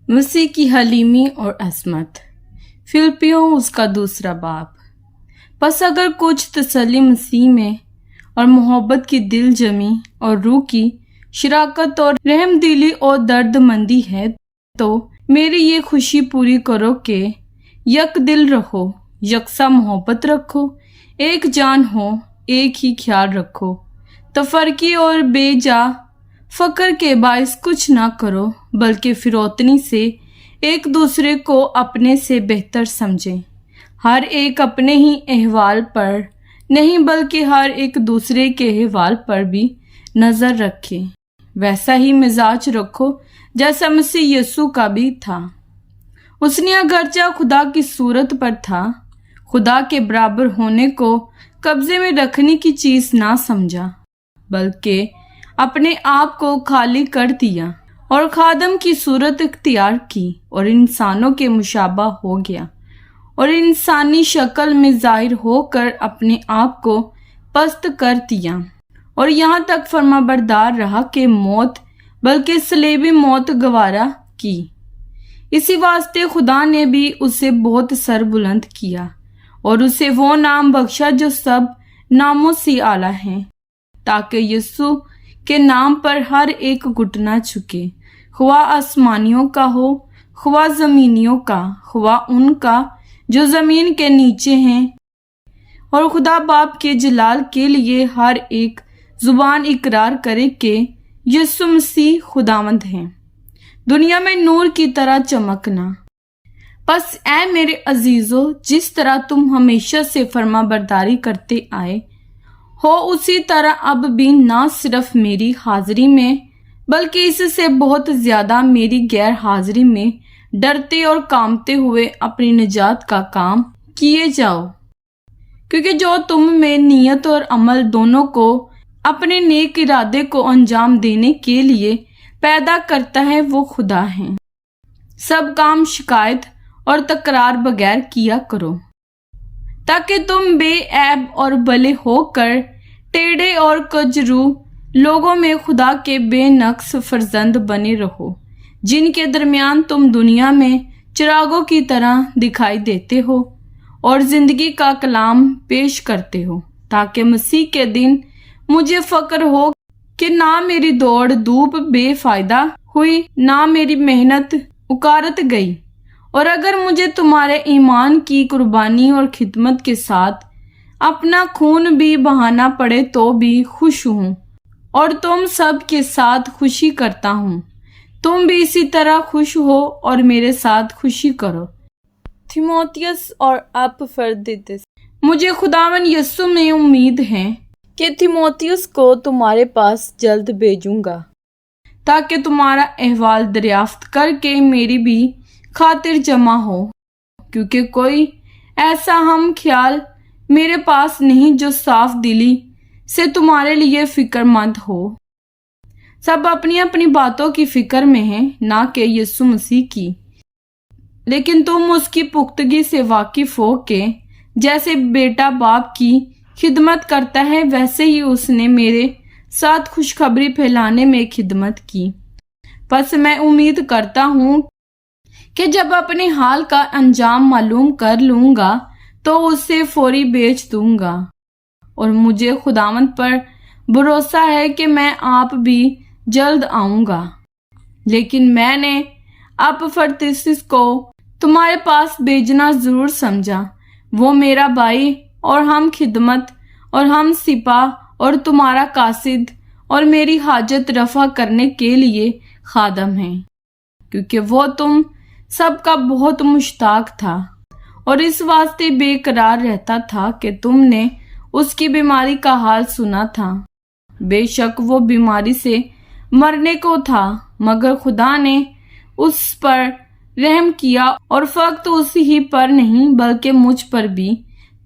مسیح کی حلیمی اور عصمت۔ فلپیوں اس کا دوسرا باب۔ پس اگر کچھ تسلی مسیح میں اور محبت کی دل جمی اور روح کی شراکت اور رحم دلی اور درد مندی ہے تو میری یہ خوشی پوری کرو کہ یک دل رہو، یکساں محبت رکھو، ایک جان ہو، ایک ہی خیال رکھو، تفرقے اور بے جا فقر کے باعث کچھ نہ کرو، بلکہ فروتنی سے ایک دوسرے کو اپنے سے بہتر سمجھیں۔ ہر ایک اپنے ہی احوال پر نہیں بلکہ ہر ایک دوسرے کے احوال پر بھی نظر رکھے۔ ویسا ہی مزاج رکھو جیسا مسیح یسوع کا بھی تھا۔ اس نے اگرچہ خدا کی صورت پر تھا، خدا کے برابر ہونے کو قبضے میں رکھنے کی چیز نہ سمجھا، بلکہ اپنے آپ کو خالی کر دیا اور خادم کی صورت اختیار کی اور انسانوں کے مشابہ ہو گیا اور انسانی شکل میں ظاہر ہو کر اپنے آپ کو پست کر دیا اور یہاں تک فرما بردار رہا کہ موت بلکہ صلیبی موت گوارا کی۔ اسی واسطے خدا نے بھی اسے بہت سر بلند کیا اور اسے وہ نام بخشا جو سب ناموں سے اعلیٰ ہے، تاکہ یسوع کے نام پر ہر ایک گھٹنا جھکے، خواہ آسمانیوں کا ہو، خواہ زمینیوں کا، خواہ ان کا جو زمین کے نیچے ہیں، اور خدا باپ کے جلال کے لیے ہر ایک زبان اقرار کرے کہ یسوع مسیح خداوند ہے، دنیا میں نور کی طرح چمکنا۔ پس اے میرے عزیزو، جس طرح تم ہمیشہ سے فرما برداری کرتے آئے ہو، اسی طرح اب بھی نہ صرف میری حاضری میں بلکہ اس سے بہت زیادہ میری غیر حاضری میں ڈرتے اور کامتے ہوئے اپنی نجات کا کام کیے جاؤ، کیونکہ جو تم میں نیت اور عمل دونوں کو اپنے نیک ارادے کو انجام دینے کے لیے پیدا کرتا ہے وہ خدا ہے۔ سب کام شکایت اور تکرار بغیر کیا کرو، تاکہ تم بے عیب اور بھلے ہو کر ٹیڑھے اور کجرو لوگوں میں خدا کے بے نقص فرزند بنے رہو، جن کے درمیان تم دنیا میں چراغوں کی طرح دکھائی دیتے ہو اور زندگی کا کلام پیش کرتے ہو، تاکہ مسیح کے دن مجھے فخر ہو کہ نہ میری دوڑ دھوپ بے فائدہ ہوئی، نہ میری محنت اکارت گئی، اور اگر مجھے تمہارے ایمان کی قربانی اور خدمت کے ساتھ اپنا خون بھی بہانا پڑے تو بھی خوش ہوں، اور تم سب کے ساتھ خوشی کرتا ہوں۔ تم بھی اسی طرح خوش ہو اور میرے ساتھ خوشی کرو۔ تیموتھیوس اور اپفردیتس۔ مجھے خداوند یسوع میں امید ہے کہ تیموتھیوس کو تمہارے پاس جلد بھیجوں گا، تاکہ تمہارا احوال دریافت کر کے میری بھی خاطر جمع ہو، کیونکہ کوئی ایسا ہم خیال میرے پاس نہیں جو صاف دلی سے تمہارے لیے فکر مند ہو۔ سب اپنی اپنی باتوں کی فکر میں ہیں، نہ کہ یسوع مسیح کی، لیکن تم اس کی پختگی سے واقف ہو کہ جیسے بیٹا باپ کی خدمت کرتا ہے، ویسے ہی اس نے میرے ساتھ خوشخبری پھیلانے میں خدمت کی۔ پس میں امید کرتا ہوں کہ جب اپنے حال کا انجام معلوم کر لوں گا تو اسے فوری بیچ دوں گا، اور مجھے خداوند پر بھروسہ ہے کہ میں آپ بھی جلد آؤں گا۔ لیکن میں نے اپفردیتس کو تمہارے پاس بھیجنا ضرور سمجھا، وہ میرا بھائی اور ہم خدمت اور ہم سپاہ اور تمہارا قاصد اور میری حاجت رفع کرنے کے لیے خادم ہیں، کیونکہ وہ تم سب کا بہت مشتاق تھا اور اس واسطے بے قرار رہتا تھا کہ تم نے اس کی بیماری کا حال سنا تھا۔ بے شک وہ بیماری سے مرنے کو تھا، مگر خدا نے اس پر رحم کیا، اور فقط اس ہی پر نہیں بلکہ مجھ پر بھی،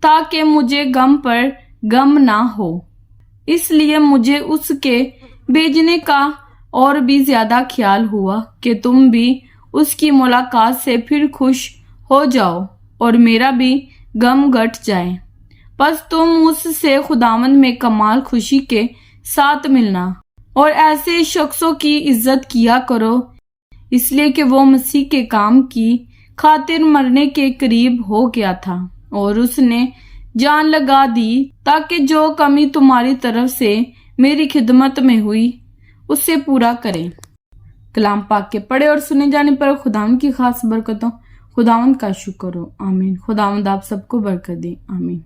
تاکہ مجھے غم پر غم نہ ہو۔ اس لیے مجھے اس کے بھیجنے کا اور بھی زیادہ خیال ہوا کہ تم بھی اس کی ملاقات سے پھر خوش ہو جاؤ اور میرا بھی غم گھٹ جائے۔ پس تم اس سے خداوند میں کمال خوشی کے ساتھ ملنا اور ایسے شخصوں کی عزت کیا کرو اس لیے کہ وہ مسیح کے کام کی خاطر مرنے کے قریب ہو گیا تھا اور اس نے جان لگا دی تاکہ جو کمی تمہاری طرف سے میری خدمت میں ہوئی اسے پورا کرے۔ کلام پاک کے پڑھے اور سنے جانے پر خداوند کی خاص برکتوں خداوند کا شکر ہو، آمین۔ خداوند آپ سب کو برکت دے، آمین۔